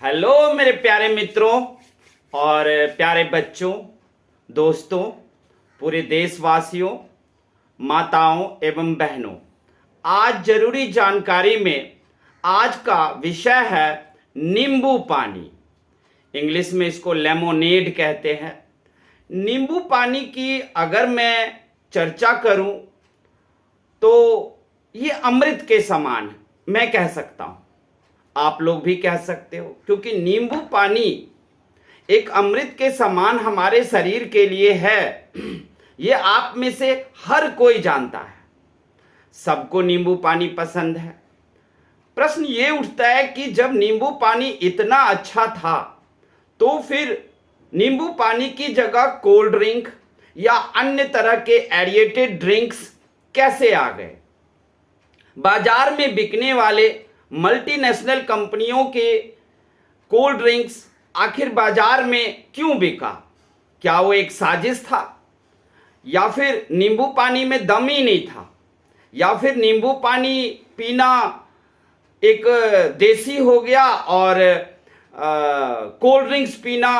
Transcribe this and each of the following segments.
Hello मेरे प्यारे मित्रों और प्यारे बच्चों, दोस्तों, पूरे देशवासियों, माताओं एवं बहनों। आज जरूरी जानकारी में आज का विषय है नींबू पानी। इंग्लिश में इसको लेमोनेड कहते हैं। नींबू पानी की अगर मैं चर्चा करूं तो ये अमृत के समान मैं कह सकता हूं। आप लोग भी कह सकते हो, क्योंकि नींबू पानी एक अमृत के समान हमारे शरीर के लिए है। ये आप में से हर कोई जानता है। सबको नींबू पानी पसंद है। प्रश्न ये उठता है कि जब नींबू पानी इतना अच्छा था तो फिर नींबू पानी की जगह कोल्ड ड्रिंक या अन्य तरह के एडिएटेड ड्रिंक्स कैसे आ गए। बाजार में बिकने वाले मल्टीनेशनल कंपनियों के कोल्ड ड्रिंक्स आखिर बाजार में क्यों बिका? क्या वो एक साजिश था, या फिर नींबू पानी में दम ही नहीं था, या फिर नींबू पानी पीना एक देसी हो गया और कोल्ड ड्रिंक्स पीना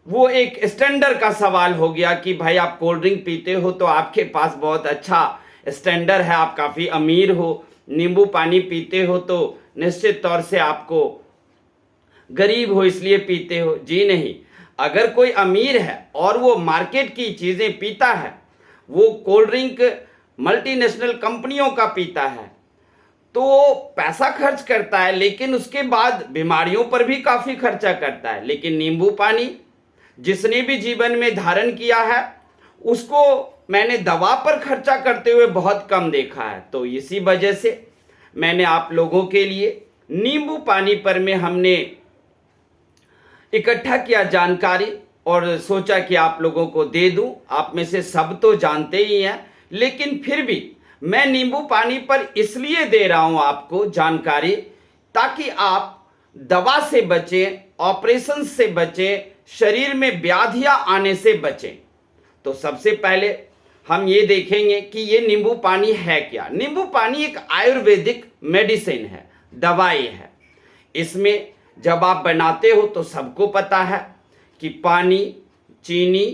वो एक स्टैंडर्ड का सवाल हो गया कि भाई आप कोल्ड ड्रिंक पीते हो तो आपके पास बहुत अच्छा स्टैंडर्ड है, आप काफ़ी अमीर हो। नींबू पानी पीते हो तो निश्चित तौर से आपको गरीब हो इसलिए पीते हो। जी नहीं, अगर कोई अमीर है और वो मार्केट की चीज़ें पीता है, वो कोल्ड ड्रिंक मल्टीनेशनल कंपनियों का पीता है, तो पैसा खर्च करता है, लेकिन उसके बाद बीमारियों पर भी काफ़ी खर्चा करता है। लेकिन नींबू पानी जिसने भी जीवन में धारण किया है उसको मैंने दवा पर खर्चा करते हुए बहुत कम देखा है। तो इसी वजह से मैंने आप लोगों के लिए नींबू पानी पर में हमने इकट्ठा किया जानकारी और सोचा कि आप लोगों को दे दूं। आप में से सब तो जानते ही हैं, लेकिन फिर भी मैं नींबू पानी पर इसलिए दे रहा हूं आपको जानकारी ताकि आप दवा से बचें, ऑपरेशन से बचें, शरीर में व्याधियां आने से बचें। तो सबसे पहले हम ये देखेंगे कि ये नींबू पानी है क्या। नींबू पानी एक आयुर्वेदिक मेडिसिन है, दवाई है। इसमें जब आप बनाते हो तो सबको पता है कि पानी, चीनी,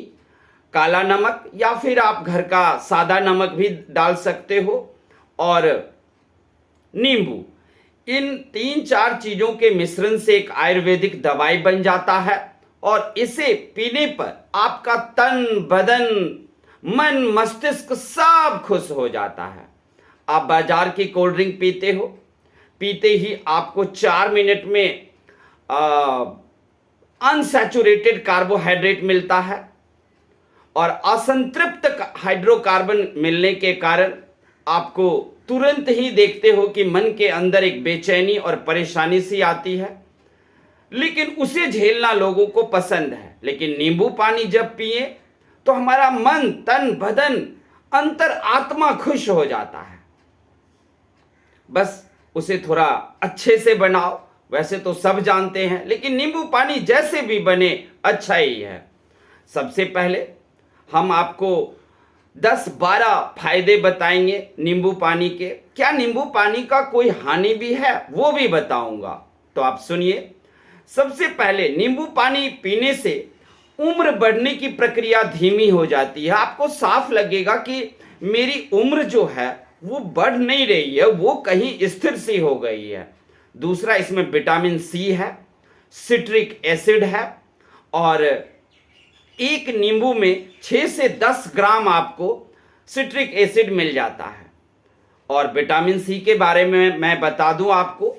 काला नमक या फिर आप घर का सादा नमक भी डाल सकते हो, और नींबू, इन 3-4 चीज़ों के मिश्रण से एक आयुर्वेदिक दवाई बन जाता है। और इसे पीने पर आपका तन, बदन, मन, मस्तिष्क सब खुश हो जाता है। आप बाजार की कोल्ड ड्रिंक पीते हो, पीते ही आपको 4 मिनट में अनसैचुरेटेड कार्बोहाइड्रेट मिलता है, और असंतृप्त हाइड्रोकार्बन मिलने के कारण आपको तुरंत ही देखते हो कि मन के अंदर एक बेचैनी और परेशानी सी आती है, लेकिन उसे झेलना लोगों को पसंद है। लेकिन नींबू पानी जब पिए तो हमारा मन, तन, बदन, अंतर आत्मा खुश हो जाता है। बस उसे थोड़ा अच्छे से बनाओ। वैसे तो सब जानते हैं, लेकिन नींबू पानी जैसे भी बने अच्छा ही है। सबसे पहले हम आपको 10-12 फायदे बताएंगे नींबू पानी के। क्या नींबू पानी का कोई हानि भी है वो भी बताऊंगा, तो आप सुनिए। सबसे पहले, नींबू पानी पीने से उम्र बढ़ने की प्रक्रिया धीमी हो जाती है। आपको साफ लगेगा कि मेरी उम्र जो है वो बढ़ नहीं रही है, वो कहीं स्थिर सी हो गई है। दूसरा, इसमें विटामिन सी है, सिट्रिक एसिड है, और एक नींबू में 6 से 10 ग्राम आपको सिट्रिक एसिड मिल जाता है। और विटामिन सी के बारे में मैं बता दूं आपको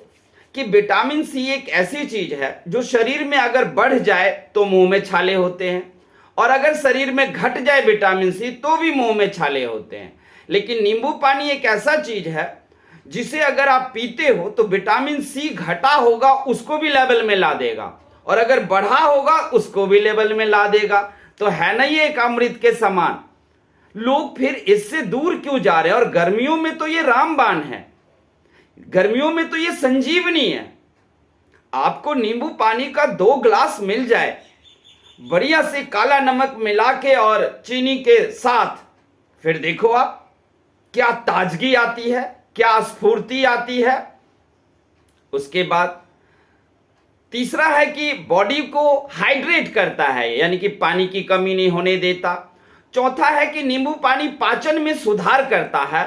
कि विटामिन सी एक ऐसी चीज है जो शरीर में अगर बढ़ जाए तो मुंह में छाले होते हैं, और अगर शरीर में घट जाए विटामिन सी तो भी मुंह में छाले होते हैं। लेकिन नींबू पानी एक ऐसा चीज है जिसे अगर आप पीते हो तो विटामिन सी घटा होगा उसको भी लेवल में ला देगा, और अगर बढ़ा होगा उसको भी लेवल में ला देगा। तो है ना ये एक अमृत के समान। लोग फिर इससे दूर क्यों जा रहे हैं? और गर्मियों में तो ये रामबाण है, गर्मियों में तो ये संजीवनी है। आपको नींबू पानी का 2 ग्लास मिल जाए बढ़िया से काला नमक मिला के और चीनी के साथ, फिर देखो आप क्या ताजगी आती है, क्या स्फूर्ति आती है। उसके बाद तीसरा है कि बॉडी को हाइड्रेट करता है, यानी कि पानी की कमी नहीं होने देता। चौथा है कि नींबू पानी पाचन में सुधार करता है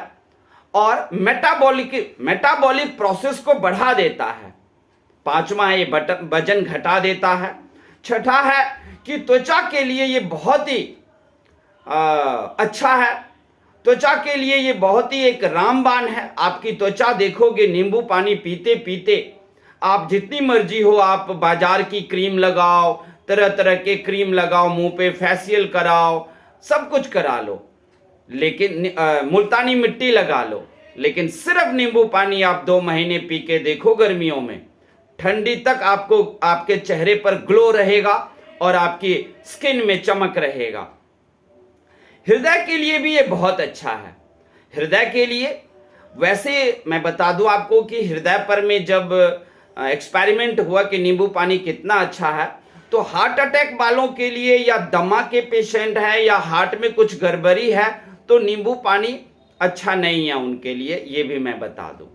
और मेटाबॉलिक प्रोसेस को बढ़ा देता है। पांचवा है ये वजन घटा देता है। छठा है कि त्वचा के लिए ये बहुत ही अच्छा है। त्वचा के लिए ये बहुत ही एक रामबाण है। आपकी त्वचा देखोगे नींबू पानी पीते पीते, आप जितनी मर्जी हो आप बाजार की क्रीम लगाओ, तरह तरह के क्रीम लगाओ, मुंह पे फेशियल कराओ, सब कुछ करा लो, लेकिन मुल्तानी मिट्टी लगा लो, लेकिन सिर्फ नींबू पानी आप 2 महीने पी के देखो गर्मियों में, ठंडी तक आपको आपके चेहरे पर ग्लो रहेगा और आपकी स्किन में चमक रहेगा। हृदय के लिए भी ये बहुत अच्छा है। हृदय के लिए वैसे मैं बता दूं आपको कि हृदय पर में जब एक्सपेरिमेंट हुआ कि नींबू पानी कितना अच्छा है, तो हार्ट अटैक वालों के लिए या दमा के पेशेंट है या हार्ट में कुछ गड़बड़ी है तो नींबू पानी अच्छा नहीं है उनके लिए, ये भी मैं बता दूं।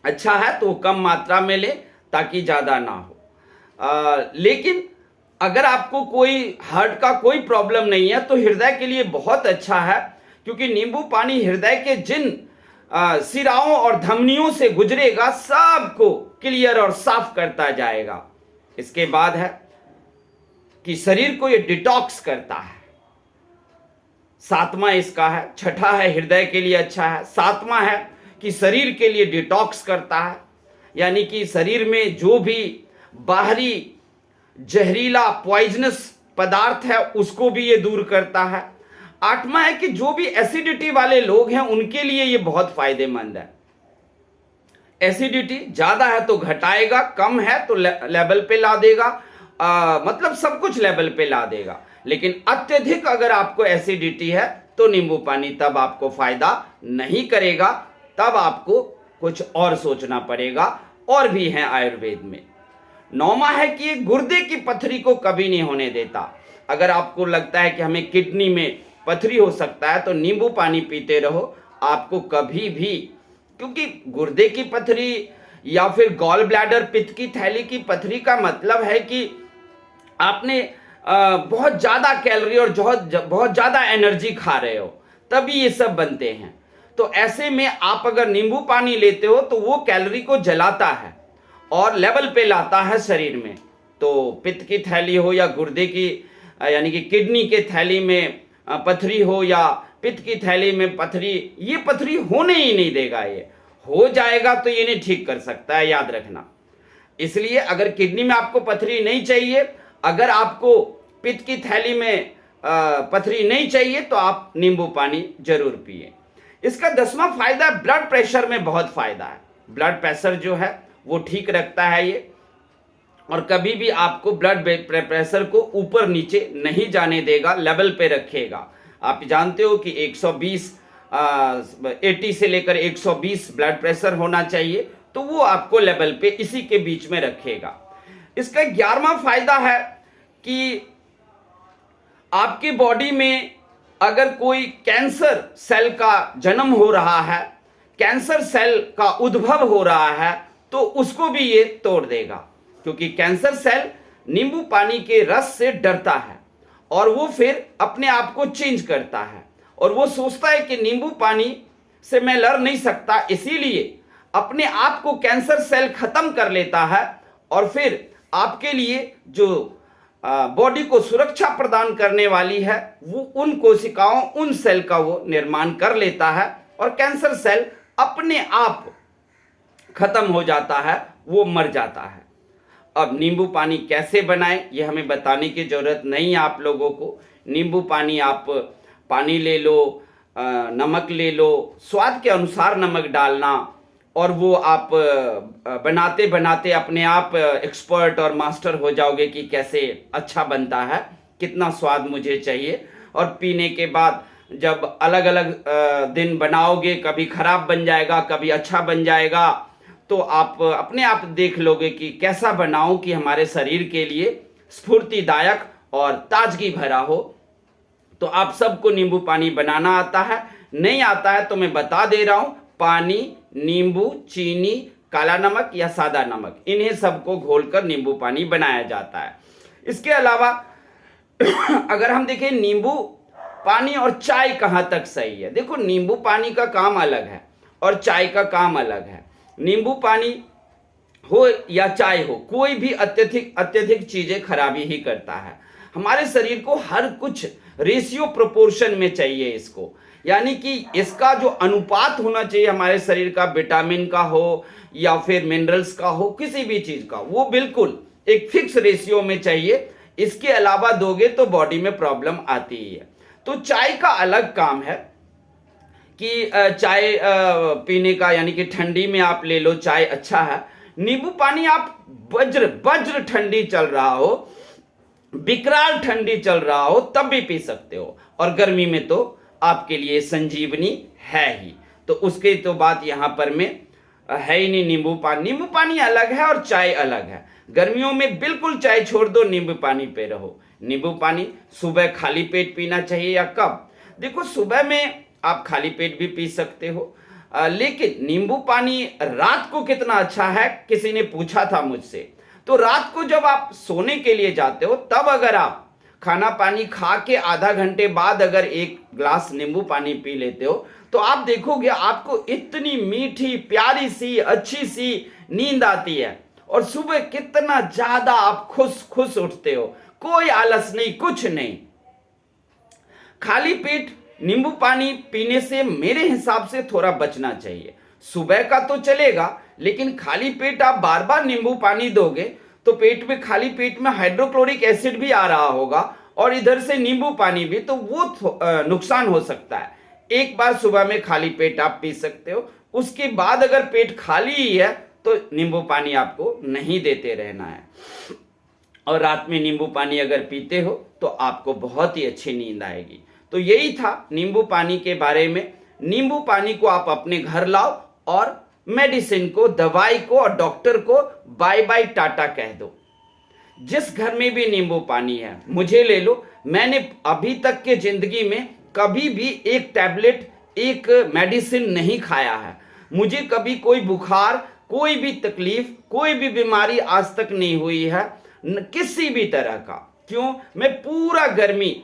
अच्छा है तो कम मात्रा में ले ताकि ज़्यादा ना हो। लेकिन अगर आपको कोई हार्ट का कोई प्रॉब्लम नहीं है तो हृदय के लिए बहुत अच्छा है, क्योंकि नींबू पानी हृदय के जिन सिराओं और धमनियों से गुजरेगा सबको क्लियर और साफ करता जाएगा। इसके बाद है कि शरीर को ये डिटॉक्स करता है। सातवां इसका है। छठा है हृदय के लिए अच्छा है। सातवां है कि शरीर के लिए डिटॉक्स करता है, यानी कि शरीर में जो भी बाहरी जहरीला पॉइजनस पदार्थ है उसको भी ये दूर करता है। आठवां है कि जो भी एसिडिटी वाले लोग हैं उनके लिए ये बहुत फायदेमंद है। एसिडिटी ज्यादा है तो घटाएगा, कम है तो लेवल पे ला देगा, मतलब सब कुछ लेवल पे ला देगा। लेकिन अत्यधिक अगर आपको एसिडिटी है तो नींबू पानी तब आपको फायदा नहीं करेगा, तब आपको कुछ और सोचना पड़ेगा। और भी है आयुर्वेद में। नौवां है कि ये गुर्दे की पथरी को कभी नहीं होने देता। अगर आपको लगता है कि हमें किडनी में पथरी हो सकता है तो नींबू पानी पीते रहो, आपको कभी भी, क्योंकि गुर्दे की पथरी या फिर गॉल ब्लैडर पित्त की थैली की पथरी का मतलब है कि आपने बहुत ज़्यादा कैलोरी और बहुत ज़्यादा एनर्जी खा रहे हो, तभी ये सब बनते हैं। तो ऐसे में आप अगर नींबू पानी लेते हो तो वो कैलोरी को जलाता है और लेवल पे लाता है शरीर में। तो पित्त की थैली हो या गुर्दे की यानी कि किडनी के थैली में पथरी हो या पित्त की थैली में पथरी, ये पथरी होने ही नहीं देगा। ये हो जाएगा तो ये नहीं ठीक कर सकता है, याद रखना। इसलिए अगर किडनी में आपको पथरी नहीं चाहिए, अगर आपको पित्त की थैली में पथरी नहीं चाहिए तो आप नींबू पानी जरूर पिए। इसका 10वां फायदा, ब्लड प्रेशर में बहुत फायदा है। ब्लड प्रेशर जो है वो ठीक रखता है ये, और कभी भी आपको ब्लड प्रेशर को ऊपर नीचे नहीं जाने देगा, लेवल पे रखेगा। आप जानते हो कि 120 80 से लेकर 120 ब्लड प्रेशर होना चाहिए, तो वो आपको लेवल पे इसी के बीच में रखेगा। इसका 11वां फायदा है कि आपकी बॉडी में अगर कोई कैंसर सेल का जन्म हो रहा है, कैंसर सेल का उद्भव हो रहा है, तो उसको भी ये तोड़ देगा, क्योंकि कैंसर सेल नींबू पानी के रस से डरता है और वो फिर अपने आप को चेंज करता है और वो सोचता है कि नींबू पानी से मैं लड़ नहीं सकता, इसीलिए अपने आप को कैंसर सेल खत्म कर लेता है और फिर आपके लिए जो बॉडी को सुरक्षा प्रदान करने वाली है वो उन कोशिकाओं, उन सेल का वो निर्माण कर लेता है और कैंसर सेल अपने आप खत्म हो जाता है, वो मर जाता है। अब नींबू पानी कैसे बनाएं ये हमें बताने की जरूरत नहीं है आप लोगों को। नींबू पानी, आप पानी ले लो, नमक ले लो, स्वाद के अनुसार नमक डालना, और वो आप बनाते बनाते अपने आप एक्सपर्ट और मास्टर हो जाओगे कि कैसे अच्छा बनता है, कितना स्वाद मुझे चाहिए। और पीने के बाद जब अलग अलग दिन बनाओगे, कभी खराब बन जाएगा, कभी अच्छा बन जाएगा, तो आप अपने आप देख लोगे कि कैसा बनाऊं कि हमारे शरीर के लिए स्फूर्तिदायक और ताजगी भरा हो। तो आप सबको नींबू पानी बनाना आता है, नहीं आता है तो मैं बता दे रहा हूं, पानी, नींबू, चीनी, काला नमक या सादा नमक, इन्हें सबको घोलकर नींबू पानी बनाया जाता है। इसके अलावा अगर हम देखें नींबू पानी और चाय कहाँ तक सही है, देखो नींबू पानी का काम अलग है और चाय का काम अलग है। नींबू पानी हो या चाय हो, कोई भी अत्यधिक चीजें खराबी ही करता है। हमारे शरीर को हर कुछ रेशियो प्रोपोर्शन में चाहिए इसको, यानी कि इसका जो अनुपात होना चाहिए हमारे शरीर का, विटामिन का हो या फिर मिनरल्स का हो, किसी भी चीज का, वो बिल्कुल एक फिक्स रेशियो में चाहिए। इसके अलावा दोगे तो बॉडी में प्रॉब्लम आती ही है। तो चाय का अलग काम है कि चाय पीने का, यानी कि ठंडी में आप ले लो, चाय अच्छा है। नींबू पानी आप वज्र ठंडी चल रहा हो, विकराल ठंडी चल रहा हो, तब भी पी सकते हो, और गर्मी में तो आपके लिए संजीवनी है ही। तो उसके तो बात यहां पर में है ही नहीं। नींबू पानी अलग है और चाय अलग है। गर्मियों में बिल्कुल चाय छोड़ दो, नींबू पानी पे रहो। नींबू पानी सुबह खाली पेट पीना चाहिए या कब? देखो सुबह में आप खाली पेट भी पी सकते हो, लेकिन नींबू पानी रात को कितना अच्छा है, किसी ने पूछा था मुझसे। तो रात को जब आप सोने के लिए जाते हो, तब अगर आप खाना पानी खा के आधा घंटे बाद अगर एक ग्लास नींबू पानी पी लेते हो, तो आप देखोगे आपको इतनी मीठी प्यारी सी अच्छी सी नींद आती है, और सुबह कितना ज्यादा आप खुश उठते हो, कोई आलस नहीं, कुछ नहीं। खाली पेट नींबू पानी पीने से मेरे हिसाब से थोड़ा बचना चाहिए। सुबह का तो चलेगा, लेकिन खाली पेट आप बार बार नींबू पानी दोगे तो पेट में, खाली पेट में हाइड्रोक्लोरिक एसिड भी आ रहा होगा और इधर से नींबू पानी भी, तो वो नुकसान हो सकता है। एक बार सुबह में खाली पेट आप पी सकते हो, उसके बाद अगर पेट खाली ही है तो नींबू पानी आपको नहीं देते रहना है। और रात में नींबू पानी अगर पीते हो तो आपको बहुत ही अच्छी नींद आएगी। तो यही था नींबू पानी के बारे में। नींबू पानी को आप अपने घर लाओ और मेडिसिन को, दवाई को और डॉक्टर को बाय बाय टाटा कह दो। जिस घर में भी नींबू पानी है, मुझे ले लो, मैंने अभी तक के जिंदगी में कभी भी एक टैबलेट, एक मेडिसिन नहीं खाया है। मुझे कभी कोई बुखार, कोई भी तकलीफ, कोई भी बीमारी आज तक नहीं हुई है, किसी भी तरह का। क्यों? मैं पूरा गर्मी,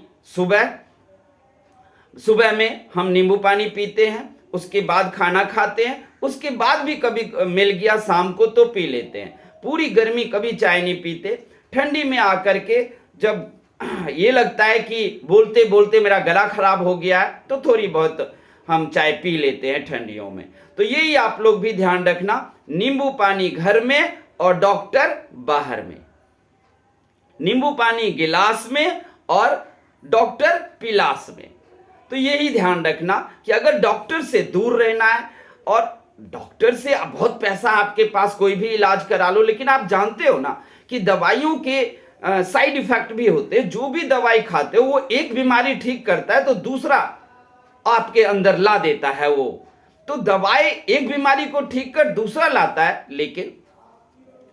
सुबह में हम नींबू पानी पीते हैं, उसके बाद खाना खाते हैं, उसके बाद भी कभी मिल गया शाम को तो पी लेते हैं। पूरी गर्मी कभी चाय नहीं पीते। ठंडी में आकर के जब ये लगता है कि बोलते बोलते मेरा गला खराब हो गया है, तो थोड़ी बहुत हम चाय पी लेते हैं ठंडियों में। तो यही आप लोग भी ध्यान रखना, नींबू पानी घर में और डॉक्टर बाहर में। नींबू पानी गिलास में और डॉक्टर पिलास में। तो यही ध्यान रखना कि अगर डॉक्टर से दूर रहना है, और डॉक्टर से बहुत पैसा आपके पास, कोई भी इलाज करा लो, लेकिन आप जानते हो ना कि दवाइयों के साइड इफेक्ट भी होते हैं। जो भी दवाई खाते हो वो एक बीमारी ठीक करता है तो दूसरा आपके अंदर ला देता है वो। तो दवाई एक बीमारी को ठीक कर दूसरा लाता है, लेकिन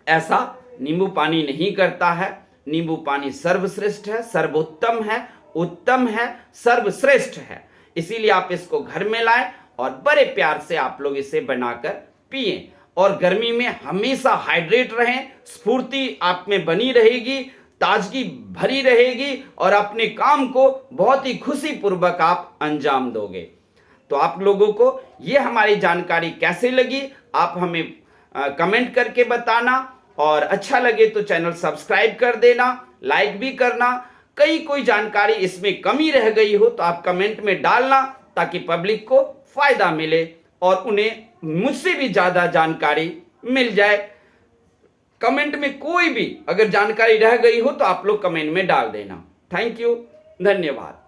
ऐसा नींबू पानी नहीं करता है। नींबू पानी सर्वश्रेष्ठ है, सर्वोत्तम है, उत्तम है, सर्वश्रेष्ठ है। इसीलिए आप इसको घर में लाएं और बड़े प्यार से आप लोग इसे बनाकर पिएं। और गर्मी में हमेशा हाइड्रेट रहें, स्फूर्ति आप में बनी रहेगी, ताजगी भरी रहेगी, और अपने काम को बहुत ही खुशी पूर्वक आप अंजाम दोगे। तो आप लोगों को ये हमारी जानकारी कैसे लगी, आप हमें कमेंट करके बताना, और अच्छा लगे तो चैनल सब्सक्राइब कर देना, लाइक भी करना। कोई जानकारी इसमें कमी रह गई हो तो आप कमेंट में डालना, ताकि पब्लिक को फायदा मिले और उन्हें मुझसे भी ज्यादा जानकारी मिल जाए। कमेंट में कोई भी अगर जानकारी रह गई हो तो आप लोग कमेंट में डाल देना। थैंक यू, धन्यवाद।